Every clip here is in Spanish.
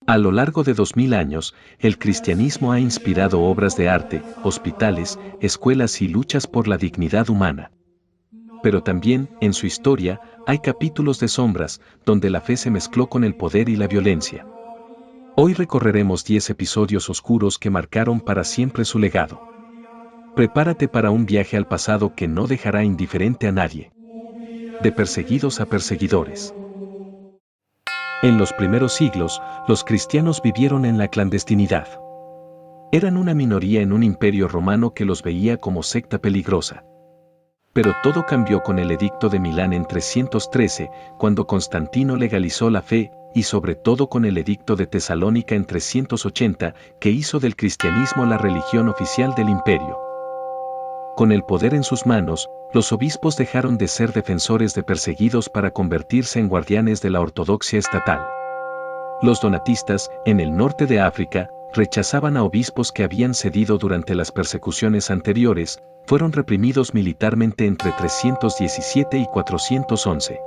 A lo largo de 2000 años, el cristianismo ha inspirado obras de arte, hospitales, escuelas y luchas por la dignidad humana. Pero también, en su historia, hay capítulos de sombras, donde la fe se mezcló con el poder y la violencia. Hoy recorreremos 10 episodios oscuros que marcaron para siempre su legado. Prepárate para un viaje al pasado que no dejará indiferente a nadie. De perseguidos a perseguidores. En los primeros siglos, los cristianos vivieron en la clandestinidad. Eran una minoría en un imperio romano que los veía como secta peligrosa. Pero todo cambió con el Edicto de Milán en 313, cuando Constantino legalizó la fe, y sobre todo con el Edicto de Tesalónica en 380, que hizo del cristianismo la religión oficial del imperio. Con el poder en sus manos, los obispos dejaron de ser defensores de perseguidos para convertirse en guardianes de la ortodoxia estatal. Los donatistas, en el norte de África, rechazaban a obispos que habían cedido durante las persecuciones anteriores, fueron reprimidos militarmente entre 317 y 411.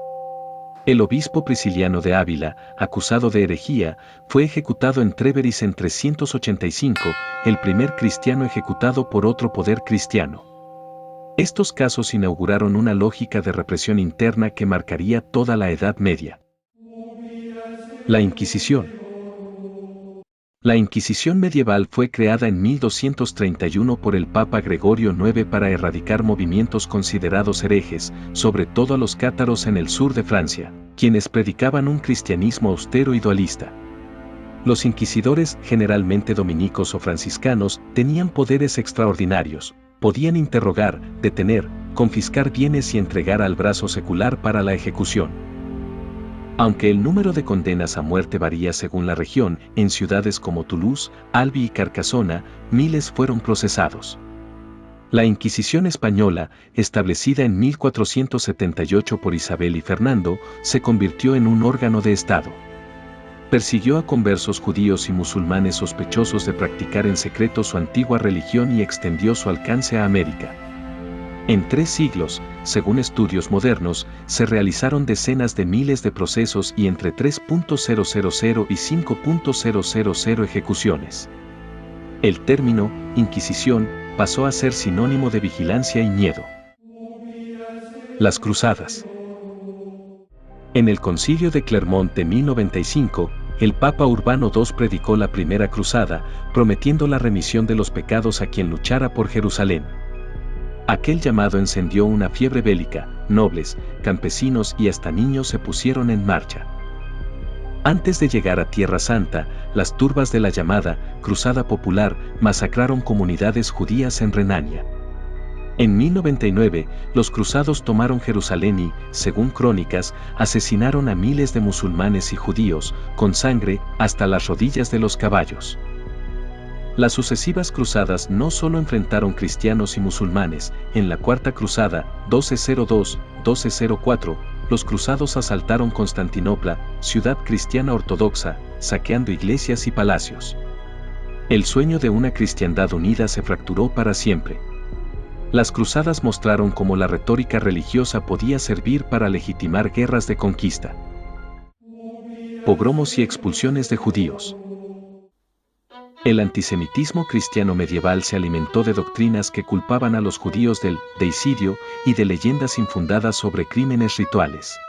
El obispo Prisciliano de Ávila, acusado de herejía, fue ejecutado en Tréveris en 385, el primer cristiano ejecutado por otro poder cristiano. Estos casos inauguraron una lógica de represión interna que marcaría toda la Edad Media. La Inquisición. La Inquisición medieval fue creada en 1231 por el Papa Gregorio IX para erradicar movimientos considerados herejes, sobre todo a los cátaros en el sur de Francia, quienes predicaban un cristianismo austero y dualista. Los inquisidores, generalmente dominicos o franciscanos, tenían poderes extraordinarios, podían interrogar, detener, confiscar bienes y entregar al brazo secular para la ejecución. Aunque el número de condenas a muerte varía según la región, en ciudades como Toulouse, Albi y Carcasona, miles fueron procesados. La Inquisición española, establecida en 1478 por Isabel y Fernando, se convirtió en un órgano de Estado. Persiguió a conversos judíos y musulmanes sospechosos de practicar en secreto su antigua religión y extendió su alcance a América. En 3 siglos, según estudios modernos, se realizaron decenas de miles de procesos y entre 3.000 y 5.000 ejecuciones. El término, Inquisición, pasó a ser sinónimo de vigilancia y miedo. Las Cruzadas. En el Concilio de Clermont de 1095, el Papa Urbano II predicó la primera cruzada, prometiendo la remisión de los pecados a quien luchara por Jerusalén. Aquel llamado encendió una fiebre bélica, nobles, campesinos y hasta niños se pusieron en marcha. Antes de llegar a Tierra Santa, las turbas de la llamada Cruzada Popular masacraron comunidades judías en Renania. En 1099, los cruzados tomaron Jerusalén y, según crónicas, asesinaron a miles de musulmanes y judíos, con sangre hasta las rodillas de los caballos. Las sucesivas cruzadas no solo enfrentaron cristianos y musulmanes, en la Cuarta Cruzada, 1202-1204, los cruzados asaltaron Constantinopla, ciudad cristiana ortodoxa, saqueando iglesias y palacios. El sueño de una cristiandad unida se fracturó para siempre. Las cruzadas mostraron cómo la retórica religiosa podía servir para legitimar guerras de conquista. Pogromos y expulsiones de judíos. El antisemitismo cristiano medieval se alimentó de doctrinas que culpaban a los judíos del deicidio y de leyendas infundadas sobre crímenes rituales.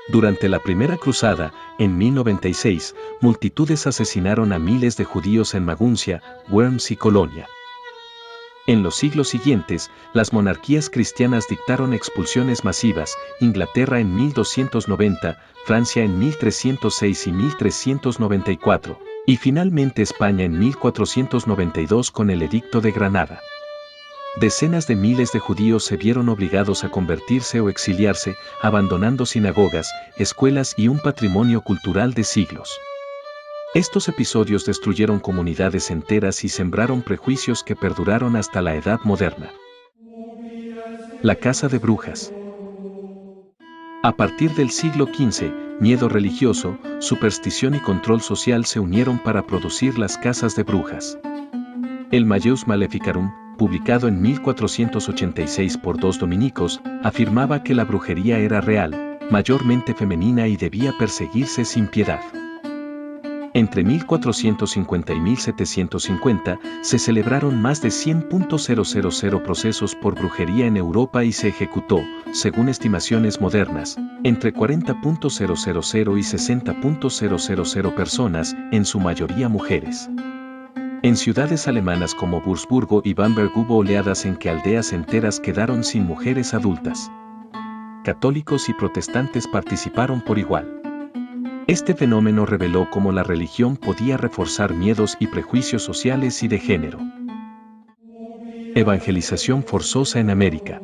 Durante la Primera Cruzada, en 1096, multitudes asesinaron a miles de judíos en Maguncia, Worms y Colonia. En los siglos siguientes, las monarquías cristianas dictaron expulsiones masivas, Inglaterra en 1290, Francia en 1306 y 1394. Y finalmente España en 1492 con el Edicto de Granada. Decenas de miles de judíos se vieron obligados a convertirse o exiliarse, abandonando sinagogas, escuelas y un patrimonio cultural de siglos. Estos episodios destruyeron comunidades enteras y sembraron prejuicios que perduraron hasta la Edad Moderna. La caza de brujas. A partir del siglo XV, miedo religioso, superstición y control social se unieron para producir las casas de brujas. El Malleus Maleficarum, publicado en 1486 por 2 dominicos, afirmaba que la brujería era real, mayormente femenina y debía perseguirse sin piedad. Entre 1450 y 1750 se celebraron más de 100.000 procesos por brujería en Europa y se ejecutó, según estimaciones modernas, entre 40.000 y 60.000 personas, en su mayoría mujeres. En ciudades alemanas como Wurzburgo y Bamberg hubo oleadas en que aldeas enteras quedaron sin mujeres adultas. Católicos y protestantes participaron por igual. Este fenómeno reveló cómo la religión podía reforzar miedos y prejuicios sociales y de género. Evangelización forzosa en América.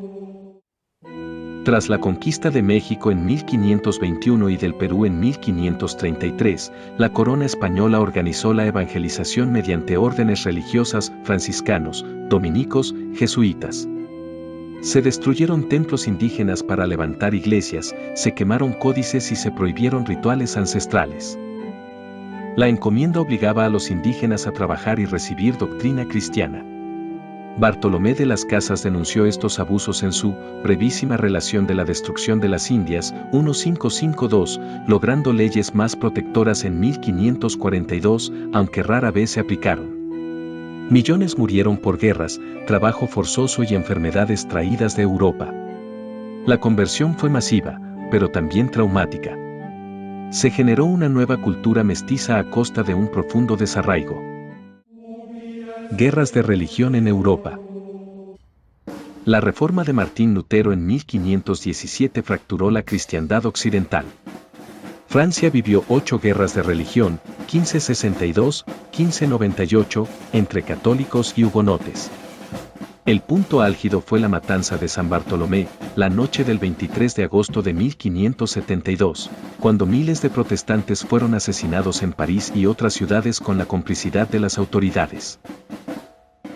Tras la conquista de México en 1521 y del Perú en 1533, la corona española organizó la evangelización mediante órdenes religiosas, franciscanos, dominicos, jesuitas. Se destruyeron templos indígenas para levantar iglesias, se quemaron códices y se prohibieron rituales ancestrales. La encomienda obligaba a los indígenas a trabajar y recibir doctrina cristiana. Bartolomé de las Casas denunció estos abusos en su brevísima relación de la destrucción de las Indias, 1552, logrando leyes más protectoras en 1542, aunque rara vez se aplicaron. Millones murieron por guerras, trabajo forzoso y enfermedades traídas de Europa. La conversión fue masiva, pero también traumática. Se generó una nueva cultura mestiza a costa de un profundo desarraigo. Guerras de religión en Europa. La reforma de Martín Lutero en 1517 fracturó la cristiandad occidental. Francia vivió 8 guerras de religión, 1562, 1598, entre católicos y hugonotes. El punto álgido fue la matanza de San Bartolomé, la noche del 23 de agosto de 1572, cuando miles de protestantes fueron asesinados en París y otras ciudades con la complicidad de las autoridades.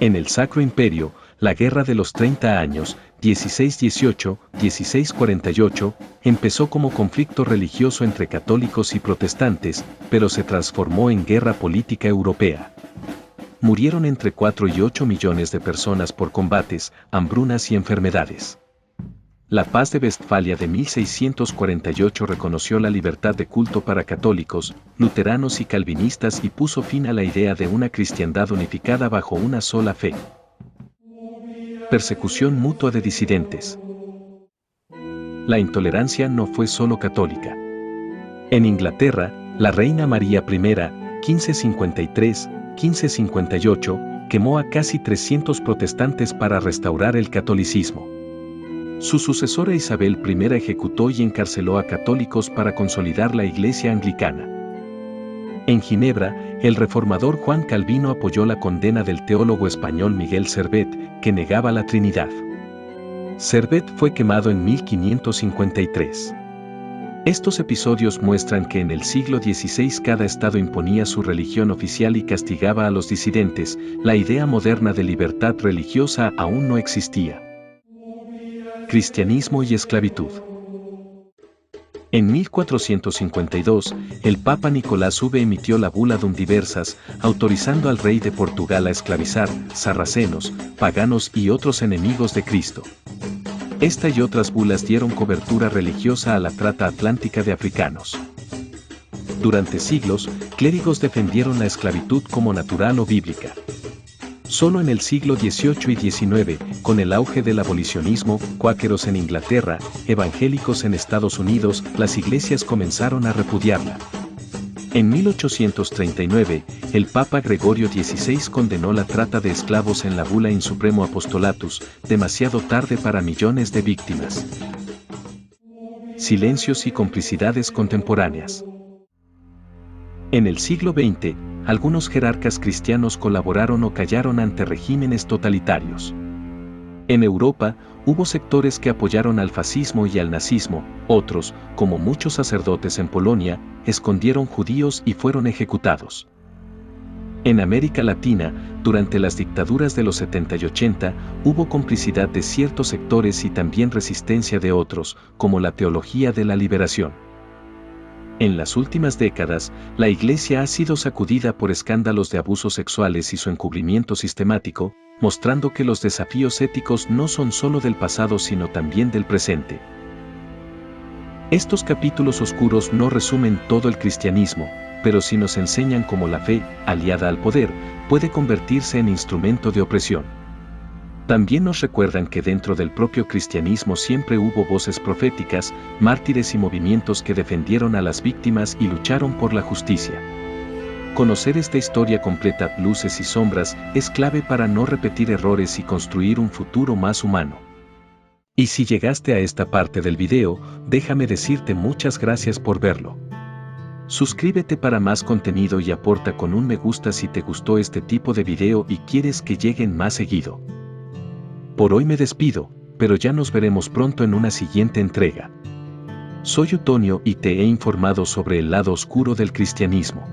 En el Sacro Imperio, la Guerra de los 30 años, 1618, 1648, empezó como conflicto religioso entre católicos y protestantes, pero se transformó en guerra política europea. Murieron entre 4 y 8 millones de personas por combates, hambrunas y enfermedades. La Paz de Westfalia de 1648 reconoció la libertad de culto para católicos, luteranos y calvinistas y puso fin a la idea de una cristiandad unificada bajo una sola fe. Persecución mutua de disidentes. La intolerancia no fue solo católica. En Inglaterra, la reina María I, 1553-1558, quemó a casi 300 protestantes para restaurar el catolicismo. Su sucesora Isabel I ejecutó y encarceló a católicos para consolidar la Iglesia anglicana. En Ginebra, el reformador Juan Calvino apoyó la condena del teólogo español Miguel Servet, que negaba la Trinidad. Servet fue quemado en 1553. Estos episodios muestran que en el siglo XVI cada estado imponía su religión oficial y castigaba a los disidentes. La idea moderna de libertad religiosa aún no existía. Cristianismo y esclavitud. En 1452, el Papa Nicolás V emitió la bula Dum Diversas, autorizando al rey de Portugal a esclavizar sarracenos, paganos y otros enemigos de Cristo. Esta y otras bulas dieron cobertura religiosa a la trata atlántica de africanos. Durante siglos, clérigos defendieron la esclavitud como natural o bíblica. Solo en el siglo XVIII y XIX, con el auge del abolicionismo, cuáqueros en Inglaterra, evangélicos en Estados Unidos, las iglesias comenzaron a repudiarla. En 1839, el Papa Gregorio XVI condenó la trata de esclavos en la bula In Supremo Apostolatus, demasiado tarde para millones de víctimas. Silencios y complicidades contemporáneas. En el siglo XX, algunos jerarcas cristianos colaboraron o callaron ante regímenes totalitarios. En Europa, hubo sectores que apoyaron al fascismo y al nazismo, otros, como muchos sacerdotes en Polonia, escondieron judíos y fueron ejecutados. En América Latina, durante las dictaduras de los 70 y 80, hubo complicidad de ciertos sectores y también resistencia de otros, como la teología de la liberación. En las últimas décadas, la Iglesia ha sido sacudida por escándalos de abusos sexuales y su encubrimiento sistemático, mostrando que los desafíos éticos no son solo del pasado sino también del presente. Estos capítulos oscuros no resumen todo el cristianismo, pero si nos enseñan cómo la fe, aliada al poder, puede convertirse en instrumento de opresión. También nos recuerdan que dentro del propio cristianismo siempre hubo voces proféticas, mártires y movimientos que defendieron a las víctimas y lucharon por la justicia. Conocer esta historia completa, luces y sombras, es clave para no repetir errores y construir un futuro más humano. Y si llegaste a esta parte del video, déjame decirte muchas gracias por verlo. Suscríbete para más contenido y aporta con un me gusta si te gustó este tipo de video y quieres que lleguen más seguido. Por hoy me despido, pero ya nos veremos pronto en una siguiente entrega. Soy Utonio y te he informado sobre el lado oscuro del cristianismo.